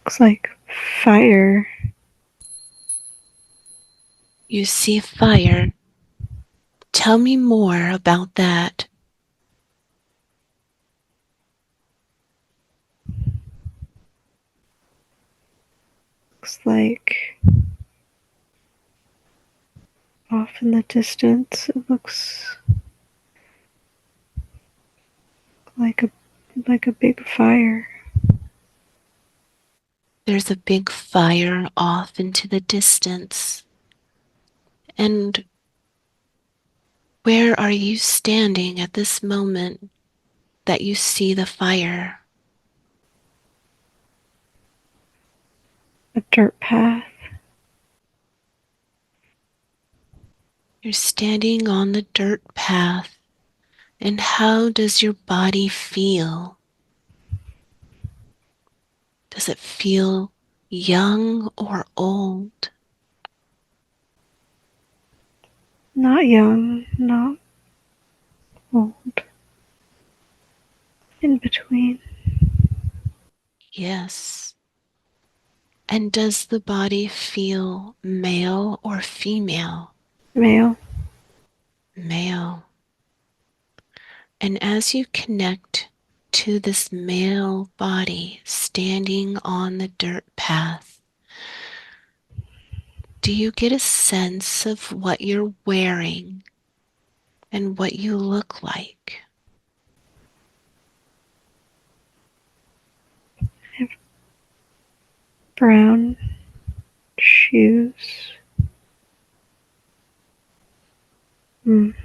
Looks like fire. You see fire. Tell me more about that. Looks like off in the distance, it looks like a big fire. There's a big fire off into the distance. And where are you standing at this moment that you see the fire? A dirt path. You're standing on the dirt path. And how does your body feel? Does it feel young or old? Not young, not old. In between. Yes. And does the body feel male or female? Male. Male. And as you connect to this male body standing on the dirt path, do you get a sense of what you're wearing and what you look like? I have brown shoes. Mm.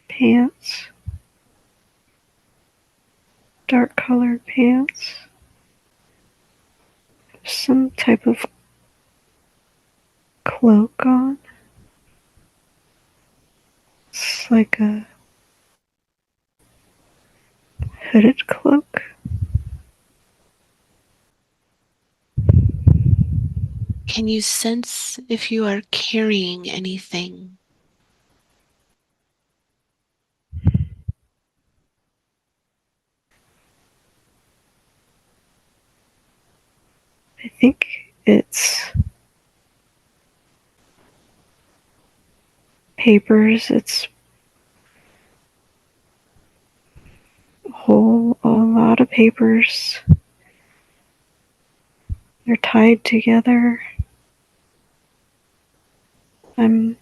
Pants. Dark colored pants. Some type of cloak on. It's like a hooded cloak. Can you sense if you are carrying anything? I think it's papers. It's a lot of papers. They're tied together. I'm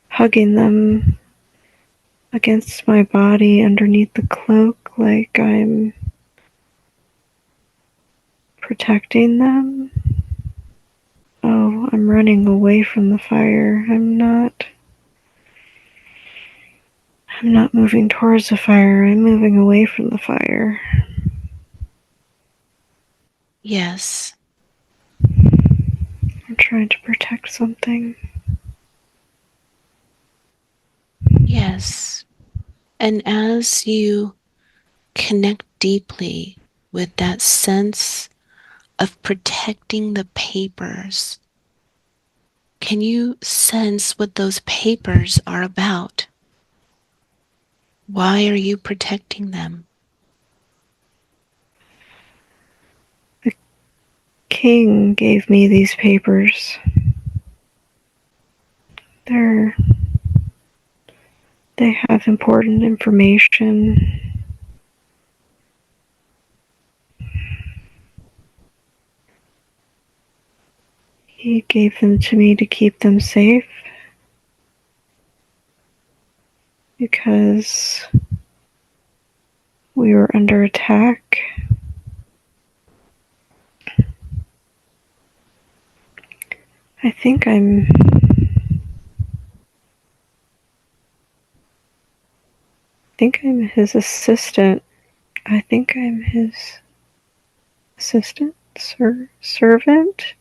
hugging them against my body underneath the cloak like I'm protecting them. Oh, I'm running away from the fire. I'm not moving towards the fire. I'm moving away from the fire. Yes. I'm trying to protect something. Yes. And as you connect deeply with that sense of protecting the papers, can you sense what those papers are about? Why are you protecting them? The king gave me these papers. They're they have important information. He gave them to me to keep them safe because we were under attack. I think I'm his assistant. I think I'm his assistant, servant.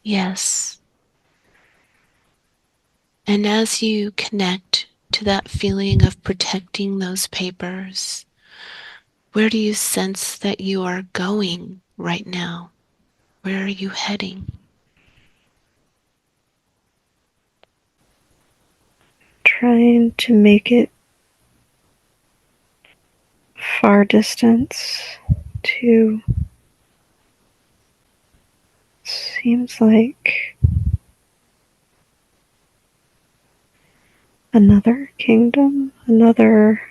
Yes. And as you connect to that feeling of protecting those papers, where do you sense that you are going right now? Where are you heading? trying to make it far distance to seems like another kingdom, another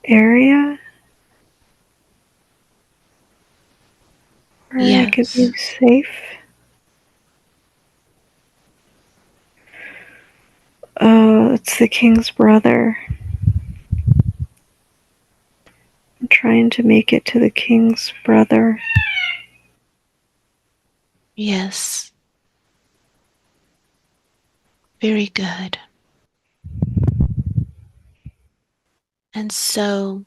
area where I could Yes. be safe. It's the king's brother. I'm trying to make it to the king's brother. Yes. Very good. And so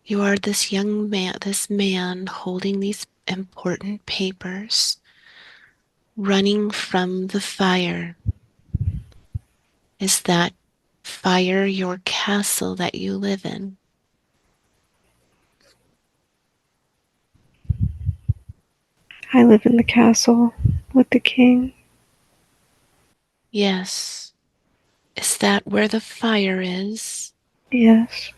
you are this young man, this man holding these important papers, running from the fire. Is that fire your castle that you live in? I live in the castle with the king. Yes. Is that where the fire is? Yes.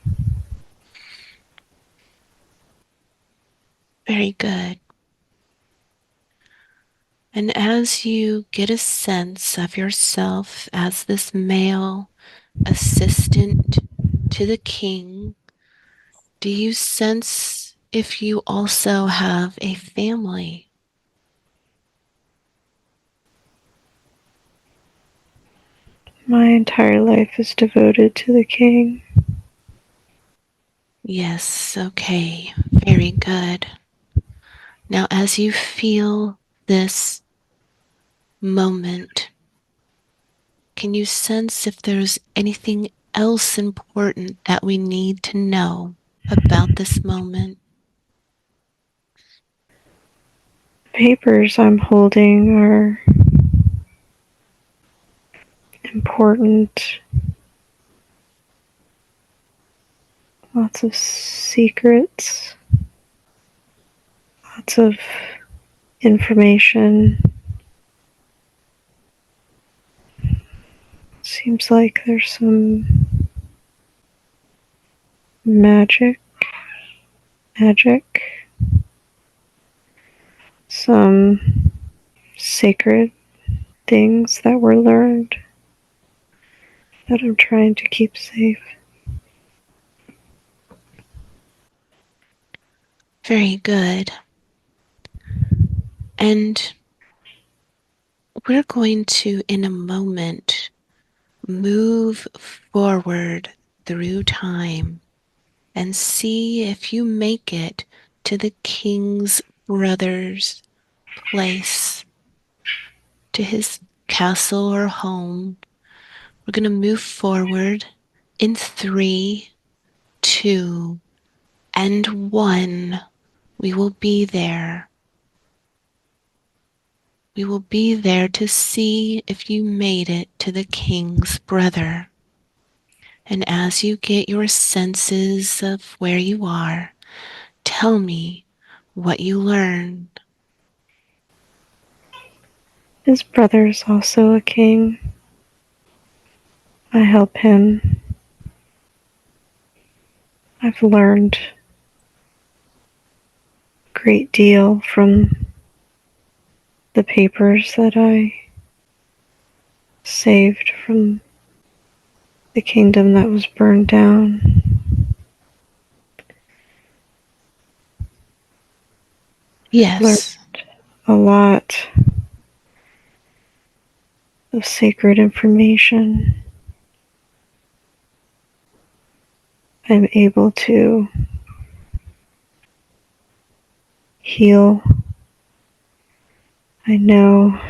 Very good. And as you get a sense of yourself as this male assistant to the king, do you sense if you also have a family? My entire life is devoted to the king. Yes, okay, very good. Now, as you feel this moment, can you sense if there's anything else important that we need to know about this moment? Papers I'm holding are important. Lots of secrets, lots of information. Seems like there's some magic, magic, some sacred things that were learned that I'm trying to keep safe. Very good. And we're going to, in a moment, move forward through time and see if you make it to the king's brother's place, to his castle or home. We're going to move forward in 3, 2, and 1. We will be there. We will be there to see if you made it to the king's brother. And as you get your senses of where you are, tell me what you learn. His brother is also a king. I help him. I've learned a great deal from the papers that I saved from the kingdom that was burned down. I've learned Yes, a lot of sacred information. I'm able to heal. I know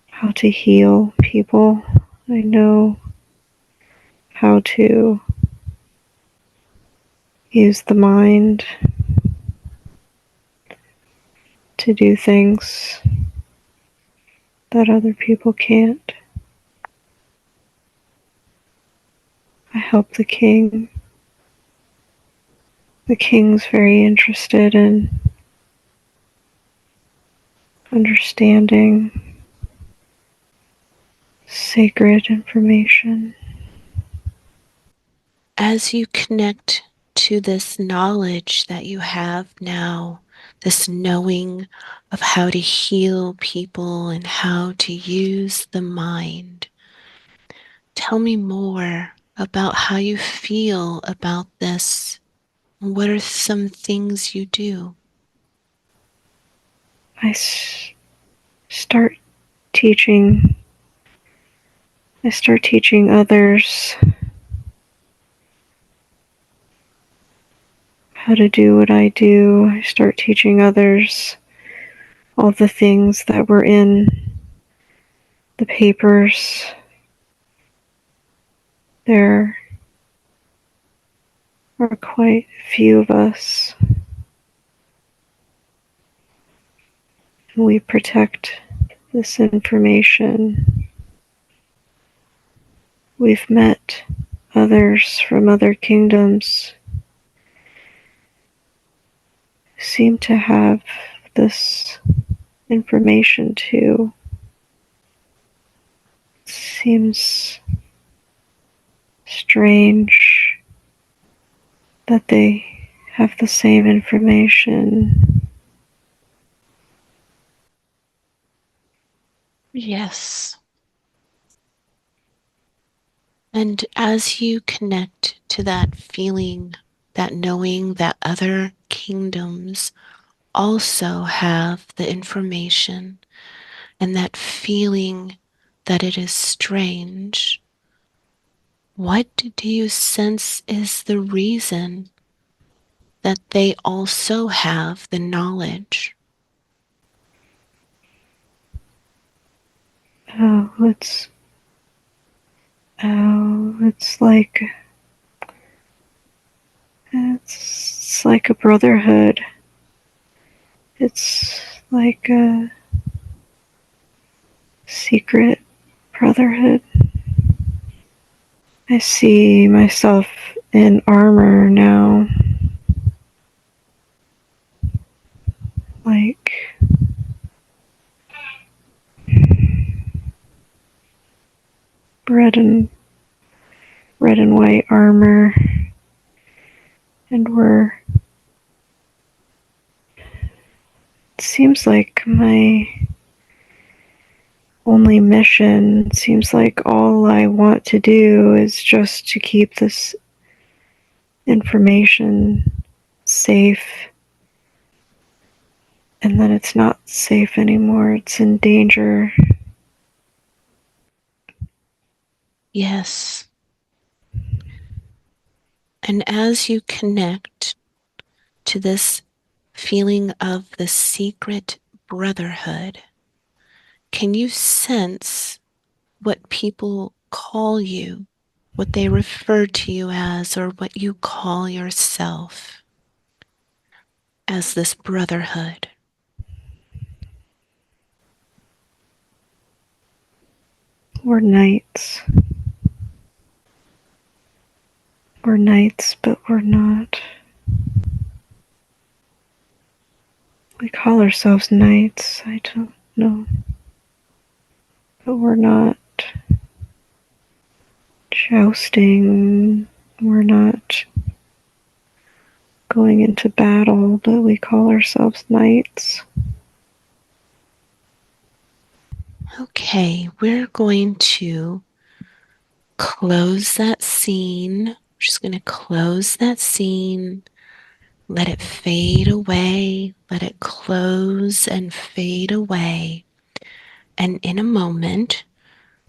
how to heal people. I know how to use the mind to do things that other people can't. I help the king. The king's very interested in understanding sacred information. As you connect to this knowledge that you have now, this knowing of how to heal people and how to use the mind, tell me more about how you feel about this. What are some things you do? I start teaching. I start teaching others how to do what I do. I start teaching others all the things that were in the papers. There are quite a few of us. We protect this information. We've met others from other kingdoms who seem to have this information too. It seems strange that they have the same information. Yes. And as you connect to that feeling, that knowing that other kingdoms also have the information, and that feeling that it is strange, what do you sense is the reason that they also have the knowledge? Oh, it's like it's like a brotherhood. It's like a secret brotherhood. I see myself in armor now, like red and red and white armor, and it seems like my only mission, seems like all I want to do is just to keep this information safe, and then it's not safe anymore. It's in danger. Yes. And as you connect to this feeling of the secret brotherhood, can you sense what people call you, what they refer to you as, or what you call yourself as this brotherhood? We're knights. We're knights, but we're not. We call ourselves knights. I don't know. But we're not jousting. We're not going into battle, but we call ourselves knights. Okay, we're going to close that scene. We're just going to close that scene. Let it fade away. Let it close and fade away. And in a moment,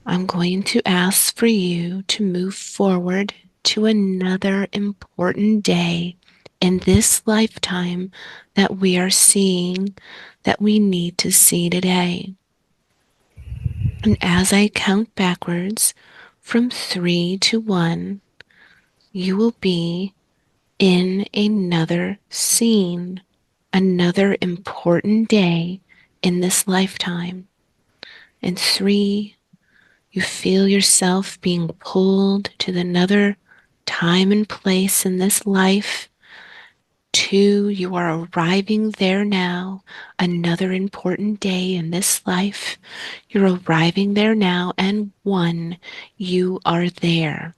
I'm going to ask for you to move forward to another important day in this lifetime that we are seeing, that we need to see today. And as I count backwards from 3 to 1, you will be in another scene, another important day in this lifetime. In 3, you feel yourself being pulled to another time and place in this life, 2, you are arriving there now. Another important day in this life. You're arriving there now. And 1, you are there.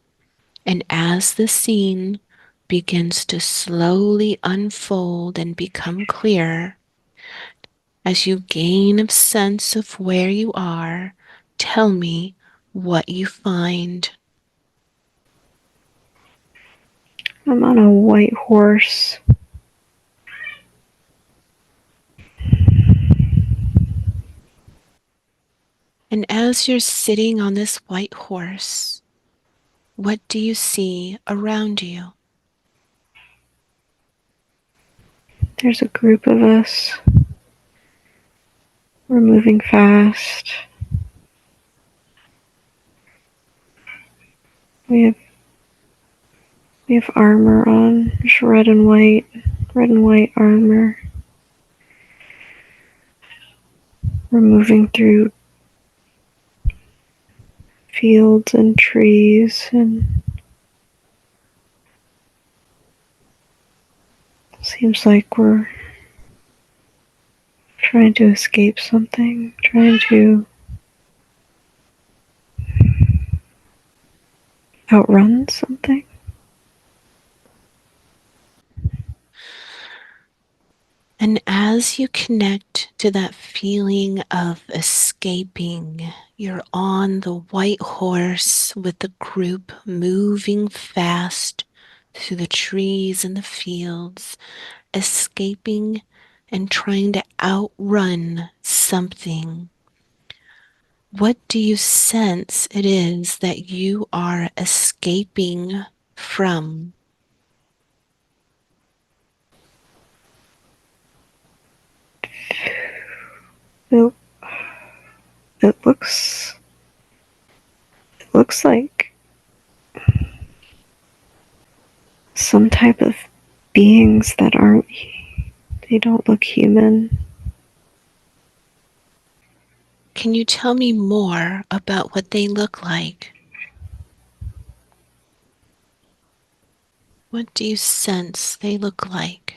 And as the scene begins to slowly unfold and become clear, as you gain a sense of where you are, tell me what you find. I'm on a white horse. And as you're sitting on this white horse, what do you see around you? There's a group of us. We're moving fast. We have armor on. There's red and white armor. We're moving through fields and trees, and seems like we're trying to escape something, trying to outrun something. And as you connect to that feeling of escaping, you're on the white horse with the group moving fast through the trees and the fields, escaping and trying to outrun something. What do you sense it is that you are escaping from? It, it looks like some type of beings that aren't, they don't look human. Can you tell me more about what they look like? What do you sense they look like?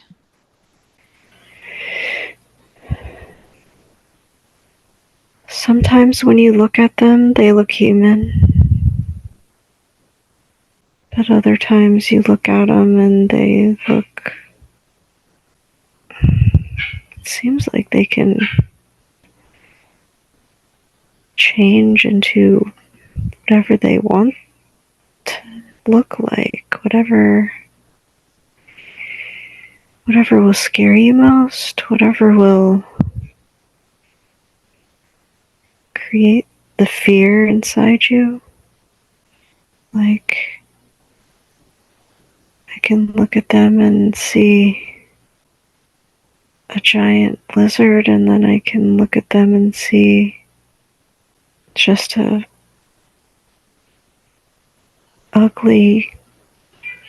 Sometimes when you look at them, they look human. But other times you look at them and they look, it seems like they can change into whatever they want to look like, whatever will scare you most, whatever will create the fear inside you. Like, I can look at them and see a giant lizard, and then I can look at them and see just a ugly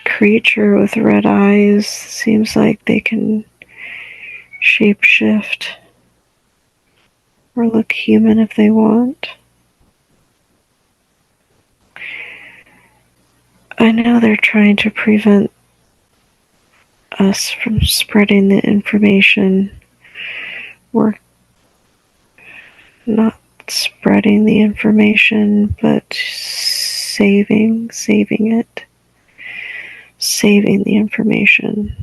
creature with red eyes. Seems like they can shapeshift or look human if they want. I know they're trying to prevent us from spreading the information. We're not spreading the information, but saving it, saving the information.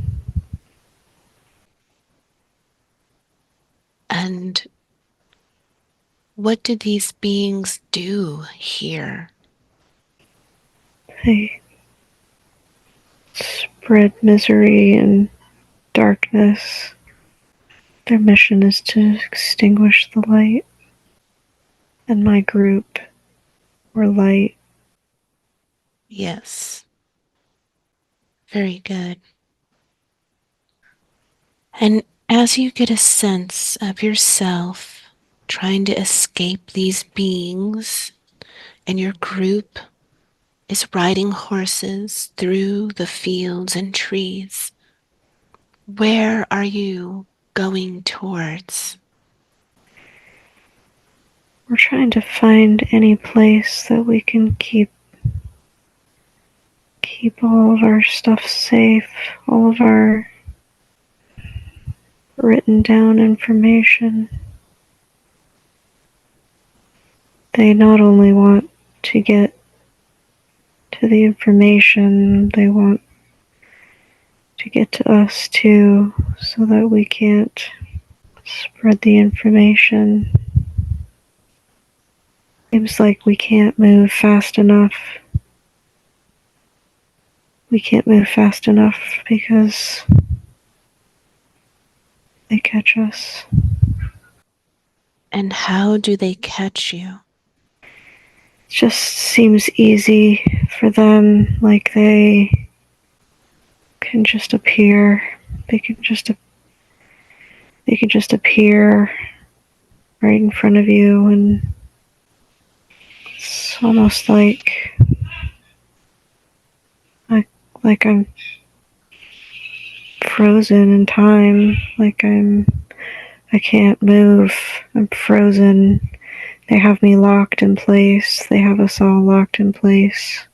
And what do these beings do here? They spread misery and darkness. Their mission is to extinguish the light. And my group were light. Yes. Very good. And as you get a sense of yourself trying to escape these beings, and your group is riding horses through the fields and trees, where are you going towards? We're trying to find any place that we can keep all of our stuff safe, all of our written down information. They not only want to get to the information, they want to get to us too, so that we can't spread the information. Seems like we can't move fast enough. We can't move fast enough because they catch us. And how do they catch you? It just seems easy for them, like they can just appear. They can just appear right in front of you, and it's almost like I'm frozen in time. I can't move. I'm frozen. They have me locked in place. They have us all locked in place.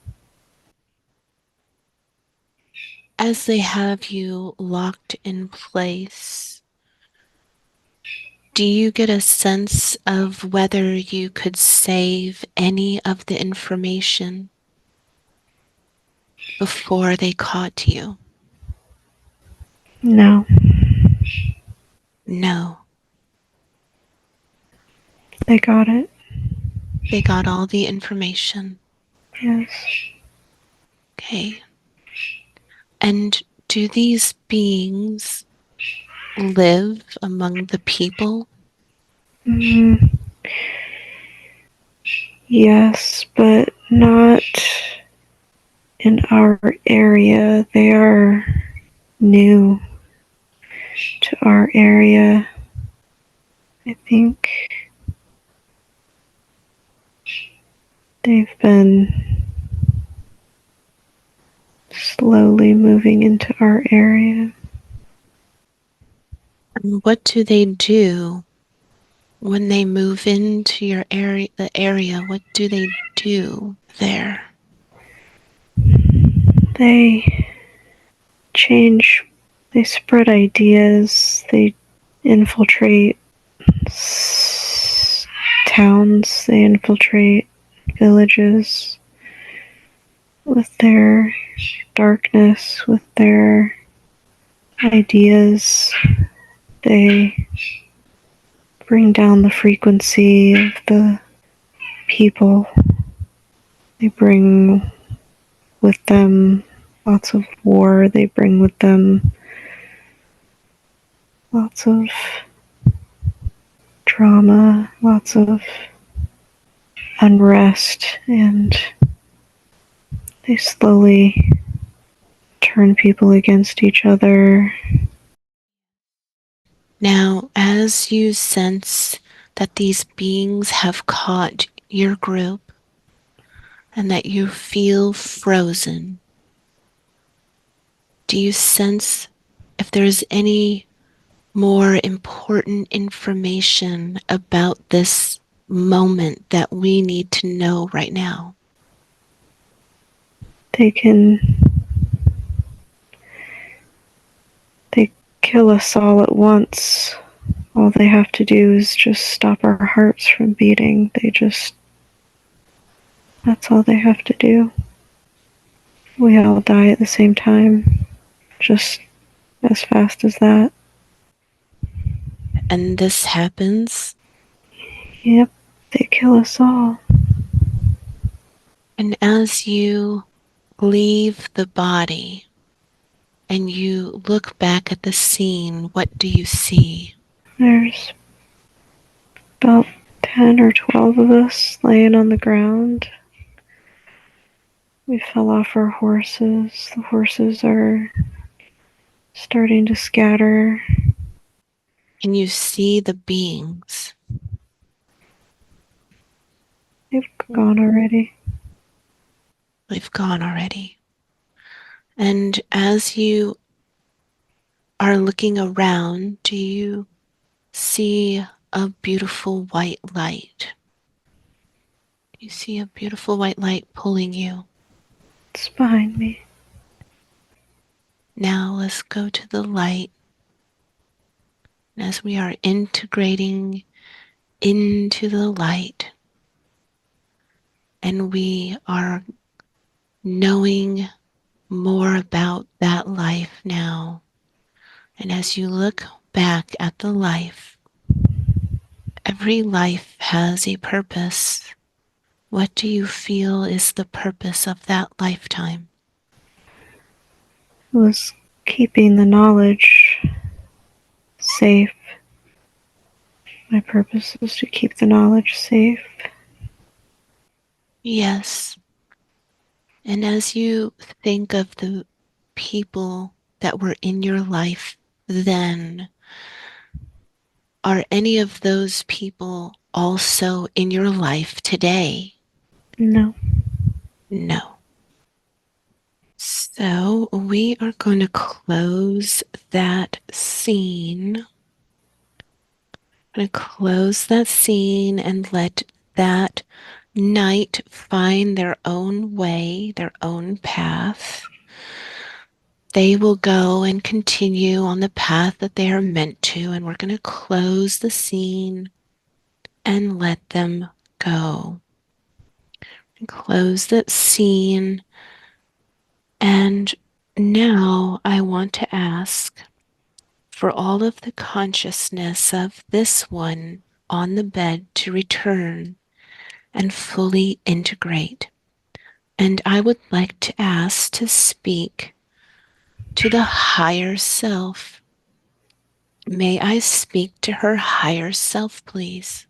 As they have you locked in place, do you get a sense of whether you could save any of the information before they caught you? No, No. they got it. They got all the information. Yes. Okay. And do these beings live among the people? Mm, yes, but not in our area. They are new to our area. I think they've been slowly moving into our area. And what do they do when they move into your area, the area? What do they do there? They change, they spread ideas, they infiltrate towns, they infiltrate villages with their darkness, with their ideas. They bring down the frequency of the people. They bring with them lots of war. They bring with them lots of drama, lots of unrest, and they slowly turn people against each other. Now, as you sense that these beings have caught your group and that you feel frozen, do you sense if there's any more important information about this moment that we need to know right now? They can they kill us all at once. All they have to do is just stop our hearts from beating. That's all they have to do. We all die at the same time, just as fast as that. And this happens, Yep, they kill us all. and as you leave the body and you look back at the scene, what do you see? There's about 10 or 12 of us laying on the ground. We fell off our horses. The horses are starting to scatter. And you see the beings. They've gone already. They've gone already. And as you are looking around, do you see a beautiful white light? You see a beautiful white light pulling you. It's behind me. Now let's go to the light. As we are integrating into the light, and we are knowing more about that life now. And as you look back at the life, every life has a purpose. What do you feel is the purpose of that lifetime? It was keeping the knowledge safe. My purpose was to keep the knowledge safe. Yes. And as you think of the people that were in your life then, are any of those people also in your life today? No. No. So we are going to close that scene. I'm going to close that scene and let that night find their own way, their own path. They will go and continue on the path that they are meant to, and we're going to close the scene and let them go. Close that scene. And now I want to ask for all of the consciousness of this one on the bed to return and fully integrate. And I would like to ask to speak to the higher self. May I speak to her higher self, please?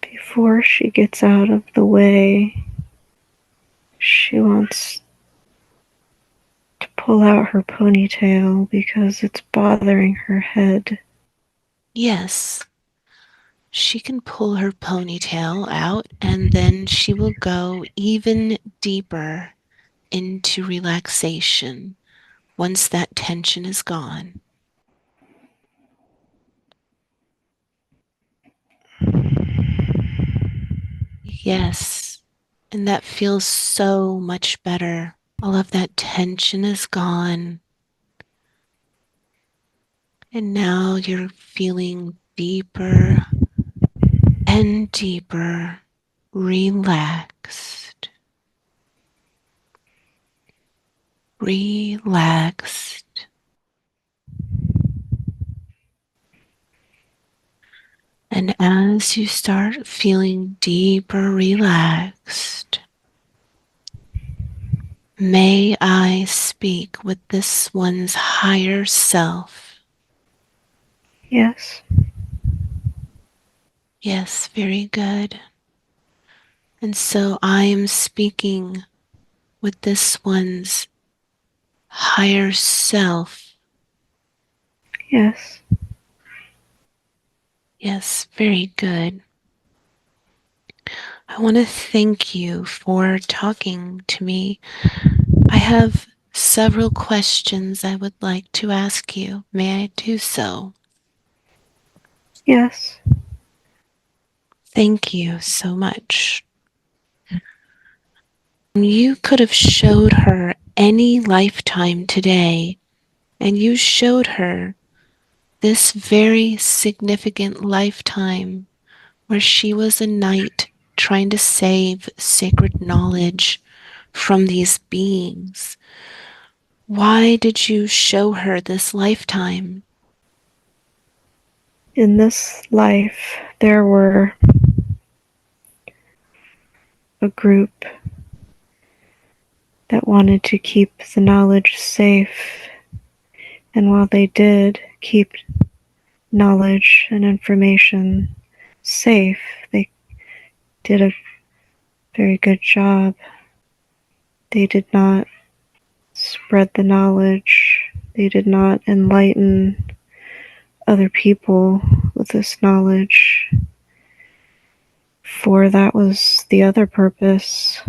Before she gets out of the way, she wants to pull out her ponytail because it's bothering her head. Yes, she can pull her ponytail out and then she will go even deeper into relaxation once that tension is gone. Yes, and that feels so much better. All of that tension is gone. And now you're feeling deeper and deeper, relaxed, relaxed. And as you start feeling deeper, relaxed, may I speak with this one's higher self? Yes. Yes, very good. And so I am speaking with this one's higher self. Yes. Yes, very good. I want to thank you for talking to me. I have several questions I would like to ask you. May I do so? Yes. Thank you so much. You could have showed her any lifetime today, and you showed her this very significant lifetime where she was a knight trying to save sacred knowledge from these beings. Why did you show her this lifetime? In this life, there were a group that wanted to keep the knowledge safe. And while they did keep knowledge and information safe, they did a very good job. They did not spread the knowledge. They did not enlighten other people with this knowledge. For that was the other purpose.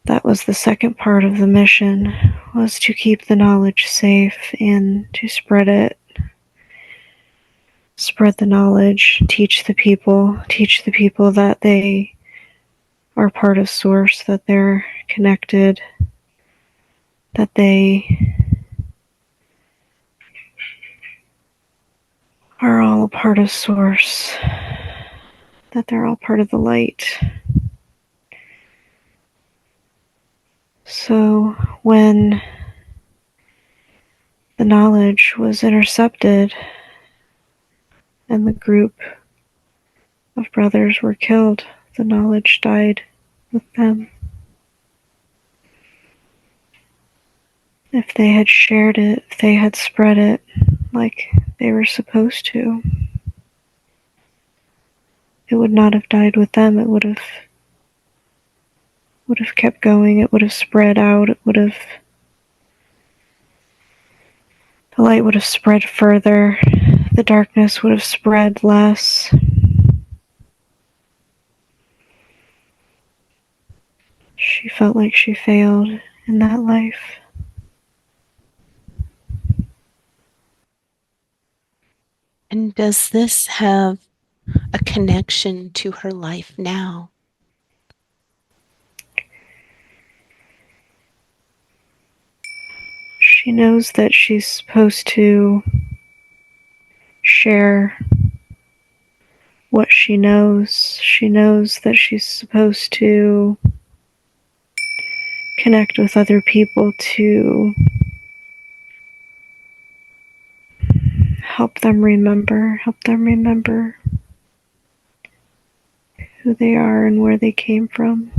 That was the second part of the mission, was to keep the knowledge safe and to spread it. Spread the knowledge, teach the people that they are part of Source, that they're connected, that they are all a part of Source, that they're all part of the light. So when the knowledge was intercepted and the group of brothers were killed, the knowledge died with them. If they had shared it, if they had spread it like they were supposed to, it would not have died with them. It would have kept going. It would have spread out. The light would have spread further. The darkness would have spread less. She felt like she failed in that life. And does this have a connection to her life now? She knows that she's supposed to share what she knows. She knows that she's supposed to connect with other people to help them remember who they are and where they came from.